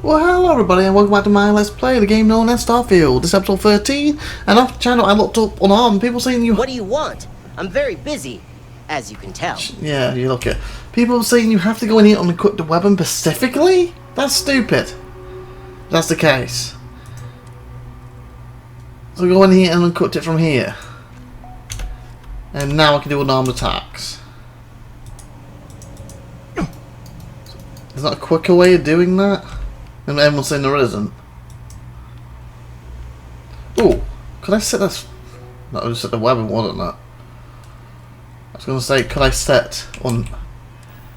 Well, hello everybody and welcome back to my Let's Play, the game known as Starfield. This is episode 13, and off the channel I looked up unarmed people saying you... What do you want? I'm very busy, as you can tell. Yeah, you look it. People saying you have to go in here and equip the weapon specifically? That's stupid. That's the case. So go in here and equip it from here. And now I can do unarmed attacks. Is that a quicker way of doing that? And everyone's saying there isn't. Oh, could I set this? No, I just set the weapon, wasn't it? I was going to say, could I set on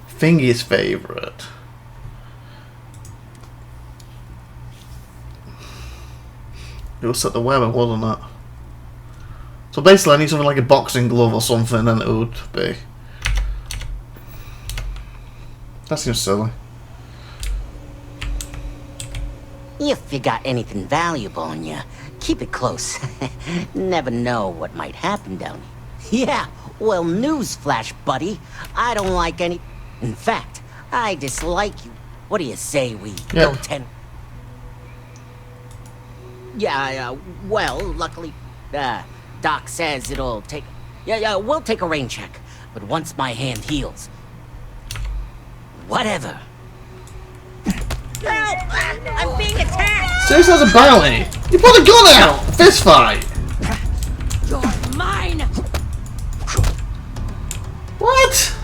Fingy's favourite? It was set the weapon, wasn't it? So basically, I need something like a boxing glove or something, and it would be. That seems silly. If you got anything valuable on you, keep it close. Never know what might happen down here. Yeah, well, newsflash, buddy. I don't like any... In fact, I dislike you. What do you say we go 10... Yeah, well, luckily, Doc says it'll take... Yeah, we'll take a rain check. But once my hand heals... Whatever. Help! I'm being attacked! Seriously, that's a bounty? You put a gun out! Fist fight! You're mine! What?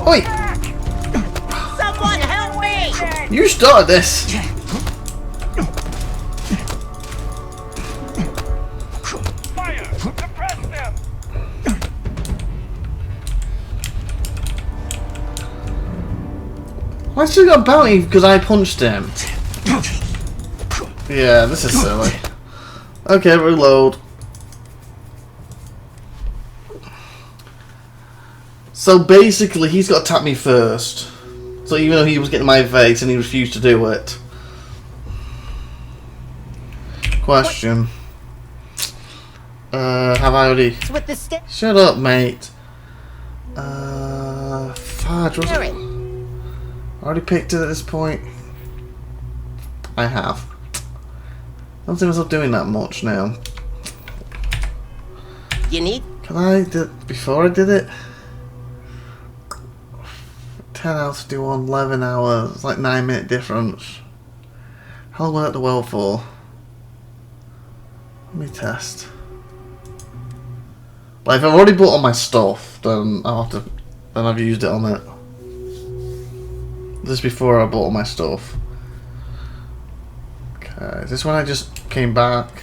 Oi! Someone help me! You started this! I still got a bounty because I punched him. Yeah, this is silly. Okay, reload. So basically, he's got to tap me first. So even though he was getting my face and he refused to do it. Question. Have I already... Shut up, mate. Fudge, what's it? I already picked it at this point. I have. I don't see myself doing that much now. You need? Can I do before I did it? 10 hours to do one, 11 hours. It's like 9-minute difference. How long will that the well for? Let me test. Like if I've already bought all my stuff, then I'll have to. Then I've used it on it. This is before I bought all my stuff. Okay, is this when I just came back?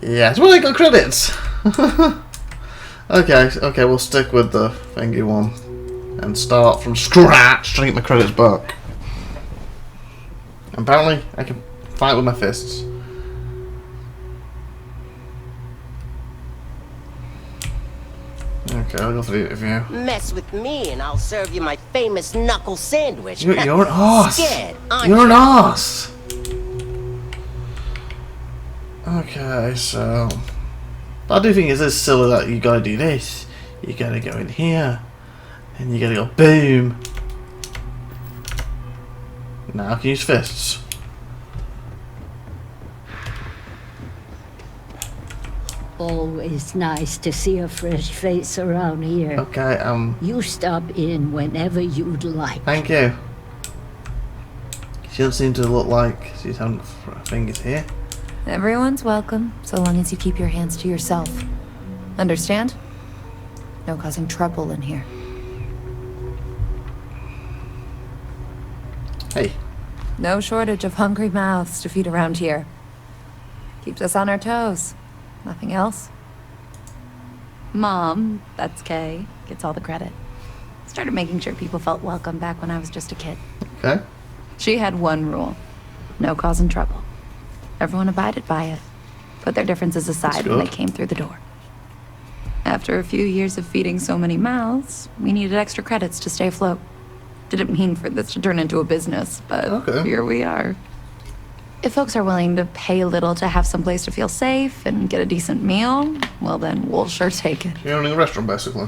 Yeah, it's when I got credits! okay, we'll stick with the thingy one. And start from scratch trying to get my credits back. Apparently, I can fight with my fists. Okay, I'll go for the interview. Mess with me and I'll serve you my famous knuckle sandwich. You're an ass. Scared, You're an ass. Okay, so... But I do think it's silly that you gotta do this. You gotta go in here. And you gotta go boom. Now I can use fists. Always nice to see a fresh face around here. Okay, You stop in whenever you'd like. thank you. She doesn't seem to look like she's having fingers here. Everyone's welcome, so long as you keep your hands to yourself. Understand? No causing trouble in here. Hey. No shortage of hungry mouths to feed around here. Keeps us on our toes. Nothing else? Mom, that's Kay, gets all the credit. Started making sure people felt welcome back when I was just a kid. Okay. She had one rule. No causing trouble. Everyone abided by it. Put their differences aside when they came through the door. After a few years of feeding so many mouths, we needed extra credits to stay afloat. Didn't mean for this to turn into a business, but here we are. If folks are willing to pay a little to have some place to feel safe and get a decent meal, well then we'll sure take it. You're owning a restaurant, basically.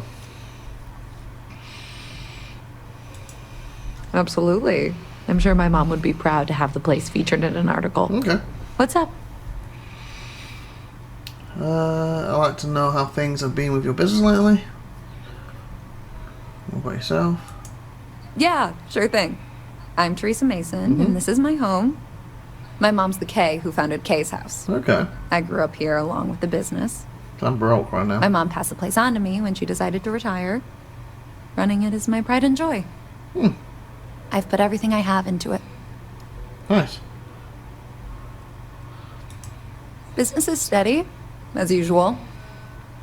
Absolutely. I'm sure my mom would be proud to have the place featured in an article. Okay. What's up? I'd like to know how things have been with your business lately. What about yourself? Yeah, sure thing. I'm Teresa Mason, and this is my home. My mom's the Kay who founded Kay's house. Okay. I grew up here along with the business. I'm broke right now. My mom passed the place on to me when she decided to retire. Running it is my pride and joy. I've put everything I have into it. Nice. Business is steady, as usual.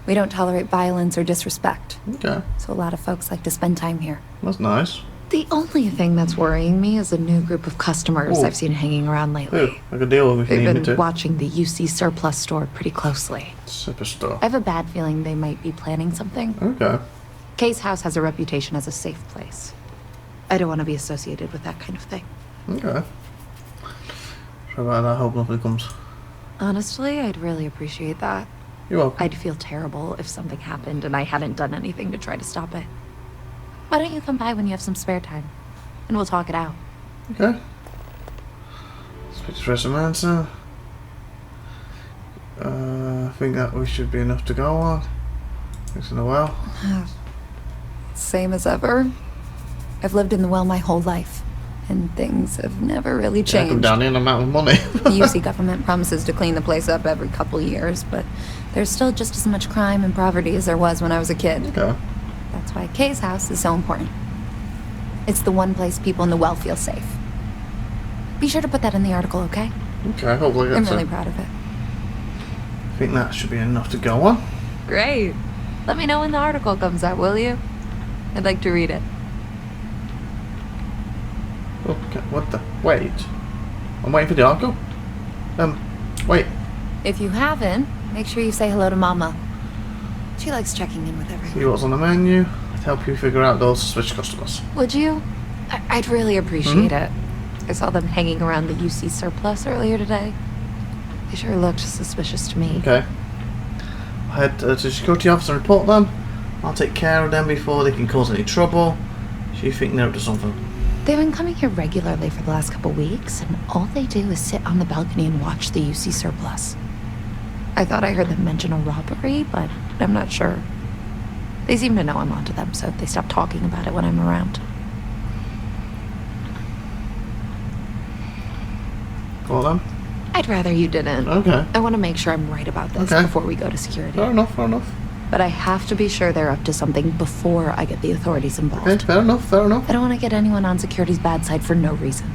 We don't tolerate violence or disrespect, Okay. so a lot of folks like to spend time here. That's nice. The only thing that's worrying me is a new group of customers Ooh. I've seen hanging around lately. Ooh, I could deal with it if you They've need me been to. watching the UC Surplus store pretty closely. Super stuff. I have a bad feeling they might be planning something. Okay. Kay's house has a reputation as a safe place. I don't want to be associated with that kind of thing. Okay. So about that, I hope nothing comes. Honestly, I'd really appreciate that. You're welcome. I'd feel terrible if something happened and I hadn't done anything to try to stop it. Why don't you come by when you have some spare time? And we'll talk it out. Okay. Speak to some answer. I think that we should be enough to go on. Thanks in a while. Same as ever. I've lived in the well my whole life, and things have never really Yeah, come changed. down here, I'm out of money. The UC government promises to clean the place up every couple years, but there's still just as much crime and poverty as there was when I was a kid. Okay. That's why Kay's house is so important. It's the one place people in the well feel safe. Be sure to put that in the article, okay? Okay, hopefully I'm that's really it. proud of it. I think that should be enough to go on. Great. Let me know when the article comes out, will you? I'd like to read it. Okay, what the? Wait. I'm waiting for the article? Wait. If you haven't, make sure you say hello to Mama. She likes checking in with everyone. See what's on the menu. I'd help you figure out those suspicious customers. Would you? I'd really appreciate it. I saw them hanging around the UC Surplus earlier today. They sure looked suspicious to me. Okay. I'll head to the security office and report them. I'll take care of them before they can cause any trouble. So you think they're up to something? They've been coming here regularly for the last couple weeks, and all they do is sit on the balcony and watch the UC Surplus. I thought I heard them mention a robbery, but I'm not sure. They seem to know I'm onto them, so they stop talking about it when I'm around. Call them? I'd rather you didn't. Okay. I want to make sure I'm right about this Okay. before we go to security. Fair enough, fair enough. But I have to be sure they're up to something before I get the authorities involved. Okay, fair enough, fair enough. I don't want to get anyone on security's bad side for no reason.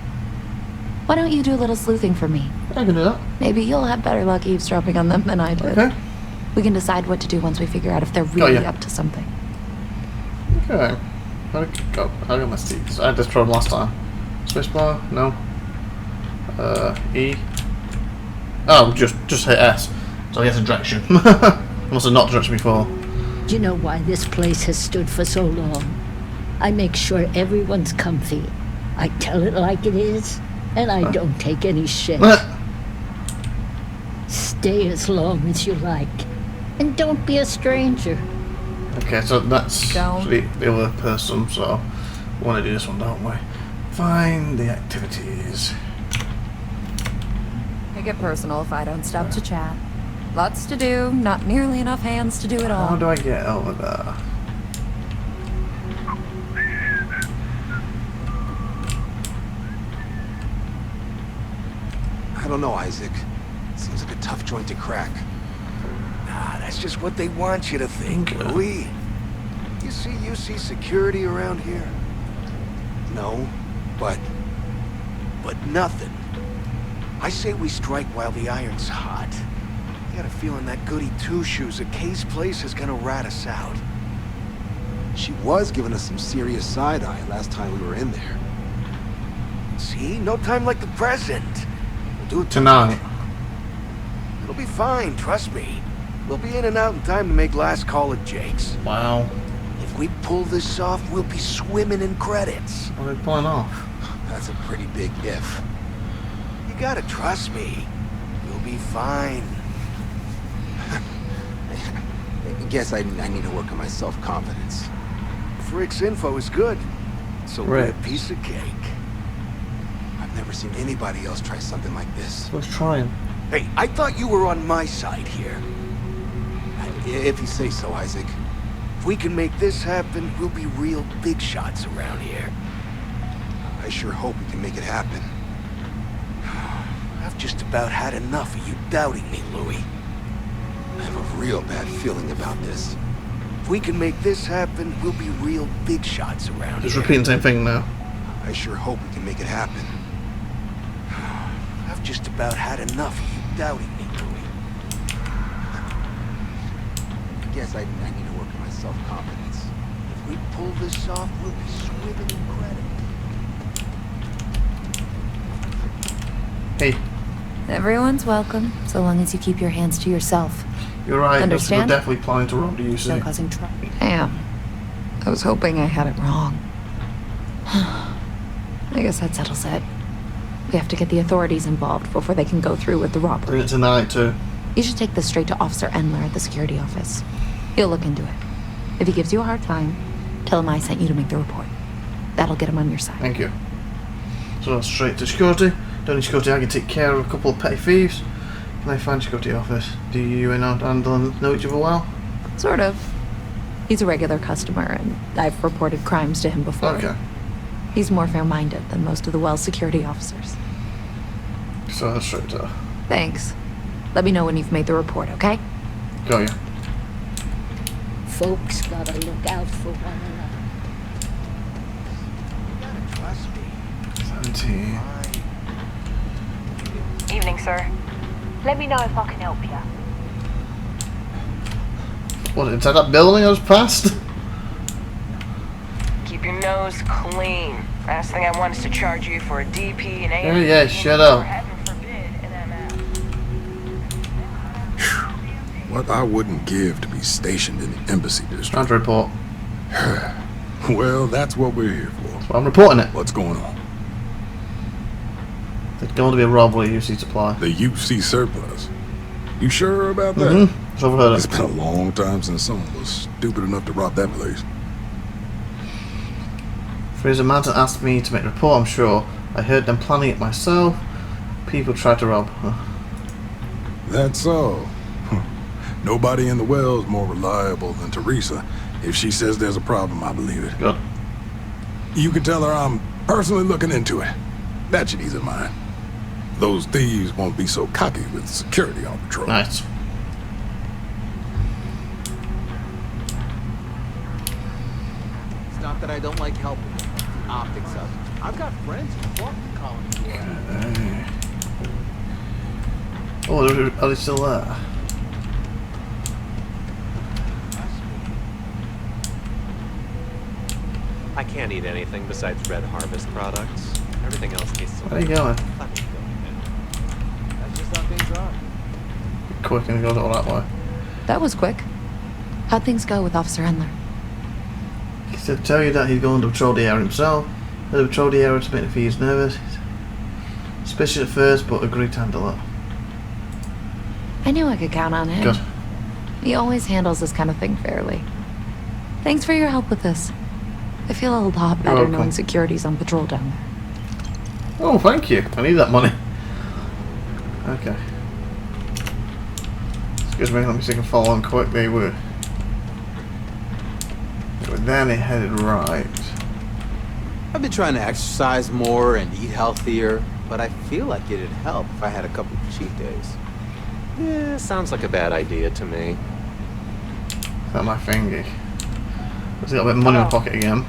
Why don't you do a little sleuthing for me? I can do that. Maybe you'll have better luck eavesdropping on them than I did. Okay. We can decide what to do once we figure out if they're really yeah. up to something. Okay. How got my sticks? I had this problem last time. Spacebar? No. E. Oh, just hit S. So I get a direction. Must have not direction before. Do you know why this place has stood for so long? I make sure everyone's comfy. I tell it like it is, and I don't take any shit. Stay as long as you like, and don't be a stranger. Okay, so that's Don't. the other person, so we want to do this one, don't we? Find the activities. Make it personal if I don't stop to chat. Lots to do, not nearly enough hands to do it all. How do I get over there? I don't know, Isaac. Seems like a tough joint to crack. Nah, that's just what they want you to think, Okay. Louis. You see security around here? No, but nothing. I say we strike while the iron's hot. I got a feeling that goody two-shoes at Kay's place is gonna rat us out. She was giving us some serious side-eye last time we were in there. See? No time like the present. We'll do it Tonight. It'll be fine, trust me. We'll be in and out in time to make last call at Jake's. Wow. If we pull this off, we'll be swimming in credits. What are they pulling off? That's a pretty big if. You gotta trust me. You'll be fine. I guess I need to work on my self-confidence. Frick's info is good. So Right. a piece of cake. I've never seen anybody else try something like this. Let's try him. Hey, I thought you were on my side here. If you say so, Isaac. If we can make this happen, we'll be real big shots around here. I sure hope we can make it happen. I've just about had enough of you doubting me, Louis. I have a real bad feeling about this. If we can make this happen, we'll be real big shots around Just here. repeating the same thing now. I sure hope we can make it happen. I've just about had enough of you doubting me, Louis. I guess I need to work on my self-confidence. If we pull this off, we'll be swimming in credit. Hey, Everyone's welcome, so long as you keep your hands to yourself. you're right. Understand? We're definitely planning to rob the UC. No causing trouble. Damn. I was hoping I had it wrong. I guess that settles it. We have to get the authorities involved before they can go through with the Bring robbery. it tonight too. You should take this straight to Officer Endler at the security office. He'll look into it. If he gives you a hard time, tell him I sent you to make the report. That'll get him on your side. Thank you. So straight to security. Don't need security. I can take care of a couple of petty thieves. Can I find security office? Do you and Andon know each other well? Sort of. He's a regular customer, and I've reported crimes to him before. Okay. He's more fair-minded than most of the Wells security officers. So that's straight to. Thanks. Let me know when you've made the report, okay? Got you. Folks gotta look out for one another. You gotta trust me. 17. Evening, sir. Let me know if I can help you. What, inside that building I was past? Keep your nose clean. Last thing I want is to charge you for a DP and Oh, yeah, shut up. Or heaven forbid, an MF. What I wouldn't give to be stationed in the embassy district. Trying to report. Well, that's what we're here for. So I'm reporting it. What's going on? There's going to be a robbery at UC Supply. The UC surplus. You sure about that? Mm-hmm. I've overheard It's it. been a long time since someone was stupid enough to rob that place. Fraser Manton asked me to make the report, I'm sure. I heard them planning it myself. People tried to rob. That's so. Nobody in the Wells more reliable than Teresa. If she says there's a problem, I believe it. Good. You can tell her I'm personally looking into it. That should ease her mind. Those thieves won't be so cocky with security on patrol. Nice. It's not that I don't like helping you. The optics of it. I've got friends who walk the colony. Oh, are they still there? I can't eat anything besides Red Harvest products. Everything else tastes so Where are you going? That's just how things are. Quick and goes all that way. That was quick. How'd things go with Officer Endler? He said tell you that he's going to patrol the area himself. He'll patrol the area to make the thieves nervous. Suspicious at first, but agreed to handle it. I knew I could count on him. Good. He always handles this kind of thing fairly. Thanks for your help with this. I feel a lot better welcome. knowing security's on patrol down there. Oh, thank you. I need that money. Okay. Excuse me, let me see if I can follow on quick. They were. Then it headed right. I've been trying to exercise more and eat healthier, but I feel like it'd help if I had a couple of cheat days. Yeah, sounds like a bad idea to me. Is that my thingy? Let's get a bit of money in my pocket again.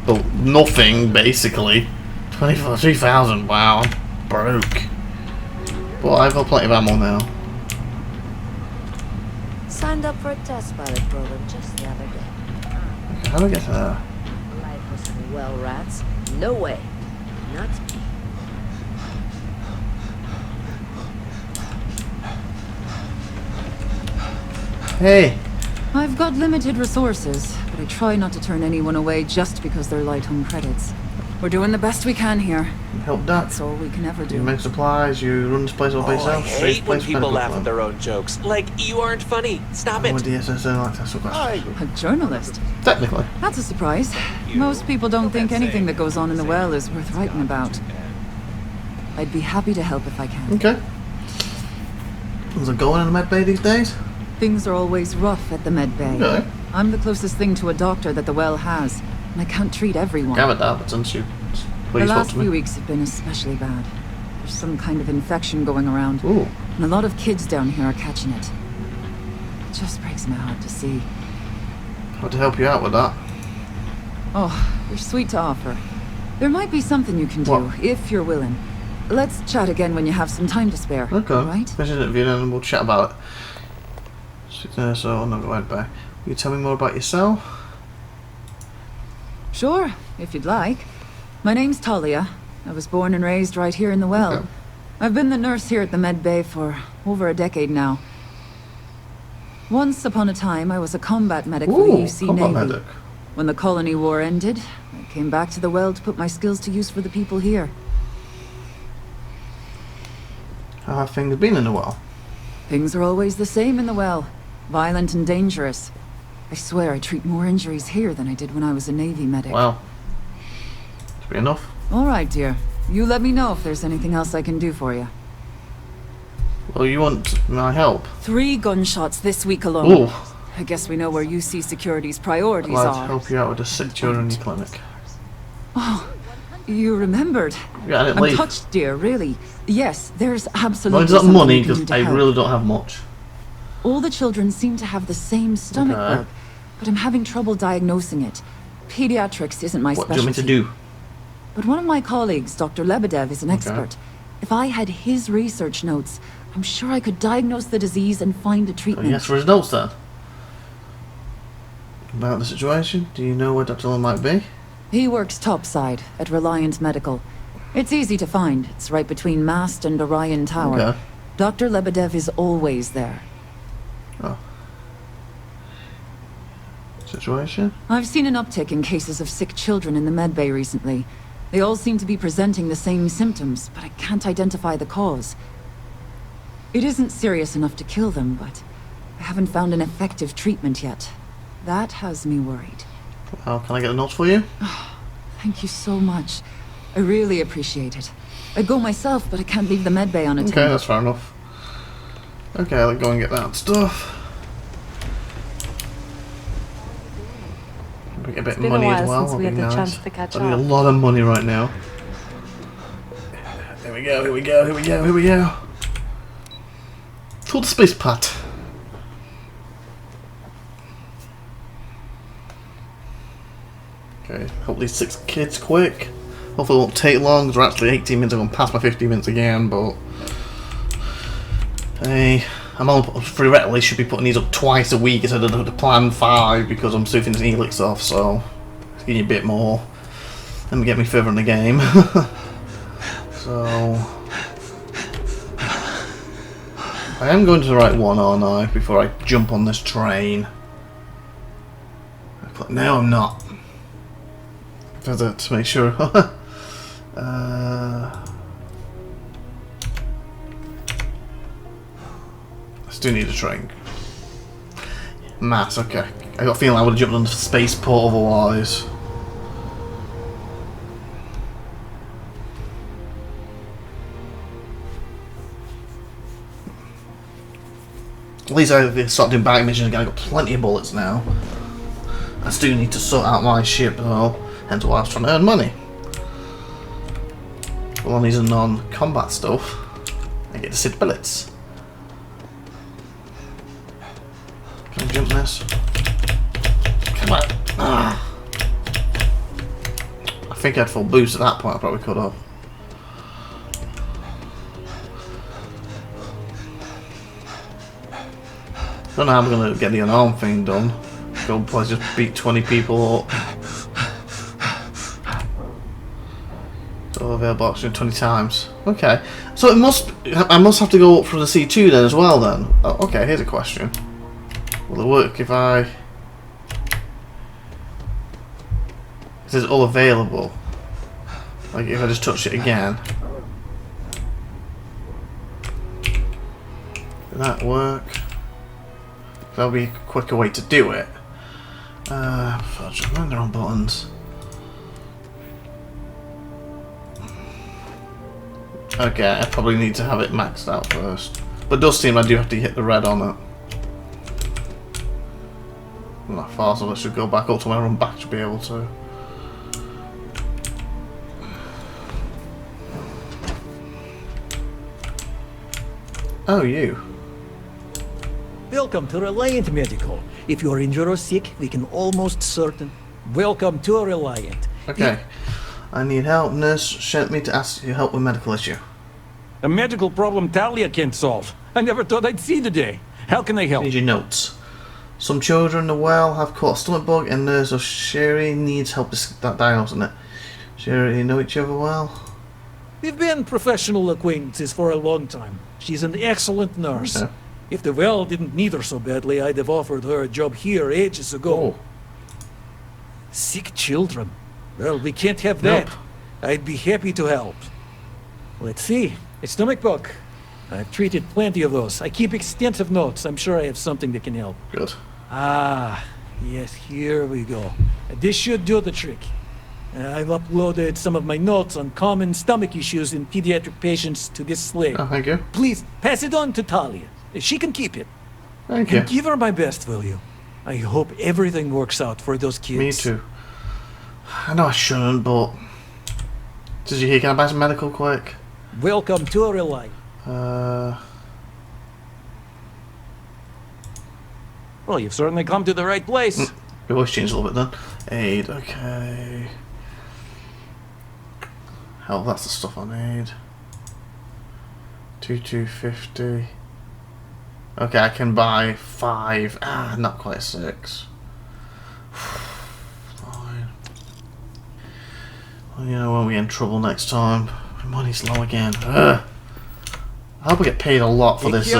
But nothing, basically. 3,000, wow, I'm broke. But I've got plenty of ammo now. Signed up for a test pilot program just the other day. Okay, how do I get to there? Lifeless and well rats? No way. Not me. Hey! I've got limited resources, but I try not to turn anyone away just because they're light on credits. We're doing the best we can here. You help Dad. That's all we can ever You do. make supplies, you run this place all by I yourself. hate when people medical laugh plan. at their own jokes. Like, you aren't funny. Stop I'm it. a DSSN like that's a A journalist? Technically. That's a surprise. Most people don't think anything that goes on in the well is worth writing about. I'd be happy to help if I can. Okay. How's it going in the med bay these days? Things are always rough at the med bay. Okay. I'm the closest thing to a doctor that the well has, and I can't treat everyone. Gathered that, but since you The please last talk to few me. weeks have been especially bad. There's some kind of infection going around, Ooh. and a lot of kids down here are catching it. It just breaks my heart to see. How to help you out with that? Oh, you're sweet to offer. There might be something you can do, What? if you're willing. Let's chat again when you have some time to spare. Okay. Right? Finish the interview and we'll chat about it. So I'll never went back. Will you tell me more about yourself? Sure, if you'd like. My name's Talia. I was born and raised right here in the well. Okay. I've been the nurse here at the med bay for over a decade now. Once upon a time, I was a combat medic for the Ooh, UC combat Navy. medic. When the colony war ended, I came back to the well to put my skills to use for the people here. How have things been in the well? Things are always the same in the well. Violent and dangerous. I swear I treat more injuries here than I did when I was a Navy medic. Well, to be enough. All right, dear. You let me know if there's anything else I can do for you. Well, you want my help? 3 gunshots this week alone. Ooh. I guess we know where UC Security's priorities I'd like to are. help you out with the sick children in your clinic. Oh, you remembered. Yeah, I didn't I'm leave. touched, dear, really. Yes, there's Well, absolutely it's not something money we can do because to I help. really don't have much. All the children seem to have the same stomach Okay. bug, but I'm having trouble diagnosing it. Pediatrics isn't my What do you specialty. want me to do? But one of my colleagues, Dr. Lebedev, is an expert. If I had his research notes, I'm sure I could diagnose the disease and find a Oh, treatment. yes, for his notes then. About the situation, do you know where Dr. Lund might be? He works topside at Reliant Medical. It's easy to find. It's right between Mast and Orion Tower. Okay. Dr. Lebedev is always there. Oh. Situation? I've seen an uptick in cases of sick children in the medbay recently. They all seem to be presenting the same symptoms, but I can't identify the cause. It isn't serious enough to kill them, but I haven't found an effective treatment yet. That has me worried. Well, can I get the notes for you? Thank you so much. I really appreciate it. I'd go myself, but I can't leave the medbay unattended. Okay, that's fair enough. Okay, I'll go and get that stuff. Get a bit of been a money while as well. since we that'd had be the nice. chance to catch I need a up. lot of money right now. Here we go, here we go, here we go, here we go. To the space pad. Okay, help these 6 kids quick. Hopefully it won't take long, because we're actually 18 minutes, I'm going to pass my 15 minutes again, but... Hey, I'm on, theoretically should be putting these up twice a week instead of the planned 5, because I'm still finishing Helix off, so... It's getting a bit more. Let me get me further in the game. So... I am going to the right one, aren't I, before I jump on this train? But now I'm not. To make sure. I still need a train. Mass, okay. I got a feeling I would have jumped on the spaceport otherwise. At least I start doing back missions again. I've got plenty of bullets now. I still need to sort out my ship though, hence why I was trying to earn money. Well, on these non-combat stuff, I get to sit bullets. Can I jump this? Come on! Ah. I think I had full boost at that point, I probably could have. I don't know how I'm going to get the unarmed thing done. Go probably just beat 20 people up. So avail box 20 times. Okay. So it must. I must have to go up for the C2 then as well then. Oh, okay, here's a question. Will it work if I... It says all available. Like if I just touch it again. Did that work? That'll be a quicker way to do it. Fudge, I'm the wrong buttons. Okay, I probably need to have it maxed out first. But it does seem I do have to hit the red on it. I'm not far, so I should go back up to when I run back to be able to. Oh, you. Welcome to Reliant Medical. If you're injured or sick, we can almost certain. Welcome to Reliant. Okay. I need help. Nurse sent me to ask you help with medical issue. A medical problem Talia can't solve. I never thought I'd see the day. How can I help? Need your notes. Some children are well, have caught a stomach bug, and Nurse or Sherry needs help with that diagnosing it. Sherry, you know each other well? We've been professional acquaintances for a long time. She's an excellent nurse. Okay. If the well didn't need her so badly, I'd have offered her a job here ages ago. Oh. Sick children. Well, we can't have that. Nope. I'd be happy to help. Let's see. A stomach bug. I've treated plenty of those. I keep extensive notes. I'm sure I have something that can help. Good. Ah, yes, here we go. This should do the trick. I've uploaded some of my notes on common stomach issues in pediatric patients to this slate. Oh, thank you. Please, pass it on to Talia. She can keep it. Thank you. And give her my best, will you? I hope everything works out for those kids. Me too. I know I shouldn't, but... Did you hear? Can I buy some medical quick? Welcome to a real life. Well, you've certainly come to the right place. Your voice changed a little bit then. Aid, okay. Hell, that's the stuff I need. 250. Okay, I can buy 5. Ah, not quite 6. Fine. Well, you know, when we're in trouble next time, my money's low again. Ugh. I hope I get paid a lot for this.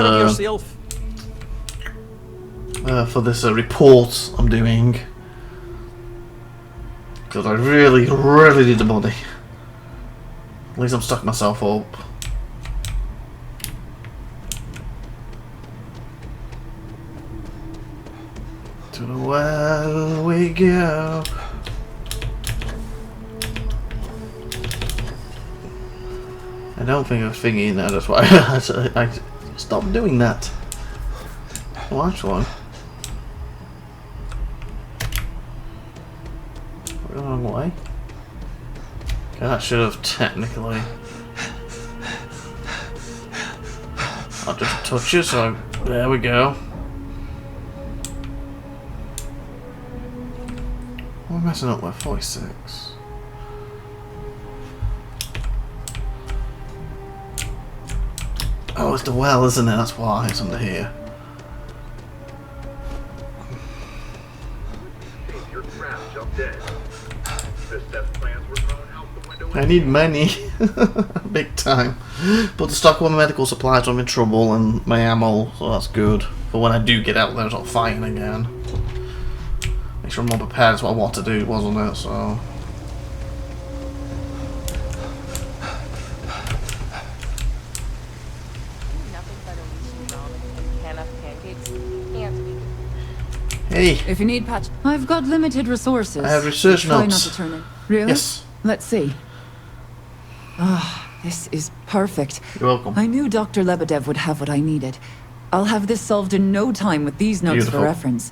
For this report I'm doing, because I really, really need the money. At least I'm stuck myself up. To the well we go. I don't think I was thinking that. That's why I stopped doing that. Watch one. The wrong way. Okay, that should have technically. I'll just touch it, so there we go. What am I messing up with? 46. Oh, it's the well, isn't it? That's why it's under here. I need money. Big time. But to stock all my medical supplies, I'm in trouble, and my ammo, so that's good. But when I do get out there, it's not fighting again. Make sure I'm more prepared. That's what I want to do, wasn't it? So. Hey. If you need patch, I've got limited resources. I have research Try notes. not to turn it. Really? Yes. Let's see. Ah, this is perfect. You're welcome. I knew Dr. Lebedev would have what I needed. I'll have this solved in no time with these notes Beautiful. for reference.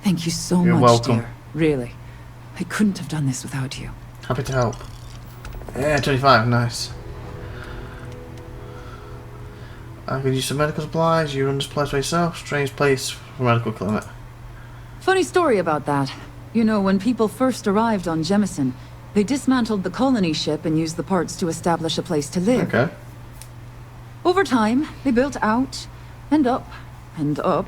Thank you so You're much, welcome. dear. Really. I couldn't have done this without you. Happy to help. Yeah, 25, nice. I could use some medical supplies. You run this place by yourself. Strange place for a medical clinic. Funny story about that. You know, when people first arrived on Jemison, they dismantled the colony ship and used the parts to establish a place to live. Okay. Over time, they built out, and up, and up,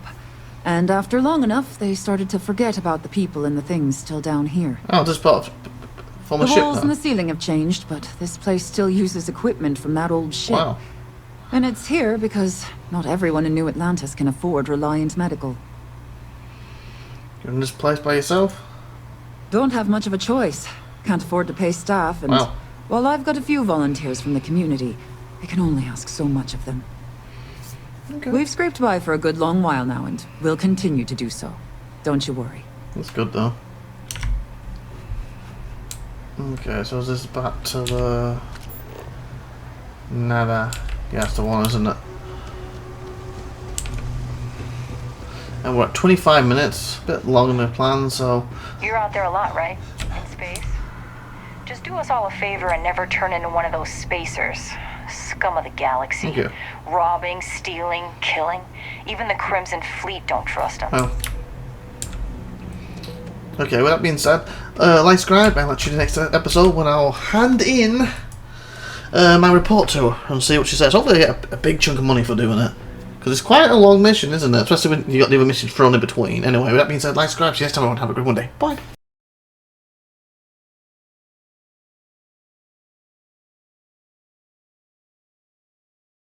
and after long enough, they started to forget about the people and the things still down here. Oh, this part from a The ship walls now. and the ceiling have changed, but this place still uses equipment from that old ship. Wow. And it's here because not everyone in New Atlantis can afford Reliant Medical. You're in this place by yourself? Don't have much of a choice. Can't afford to pay staff, and Wow. While I've got a few volunteers from the community, I can only ask so much of them. Okay. We've scraped by for a good long while now, and we'll continue to do so. Don't you worry. That's good though. Okay, so is this back to the... Nada. Yeah, that's the one, isn't it? And we're at 25 minutes, a bit longer than planned, so... You're out there a lot, right? In space? Just do us all a favor and never turn into one of those spacers. Scum of the galaxy. Okay. Robbing, stealing, killing. Even the Crimson Fleet don't trust them. Oh. Okay, with that being said, like, subscribe, and I'll see you in the next episode when I'll hand in my report to her and see what she says. Hopefully I get a big chunk of money for doing it. Because it's quite a long mission, isn't it? Especially when you got the other missions thrown in between. Anyway, with that being said, like, subscribe, see you next time, everyone. Have a good one day. Bye.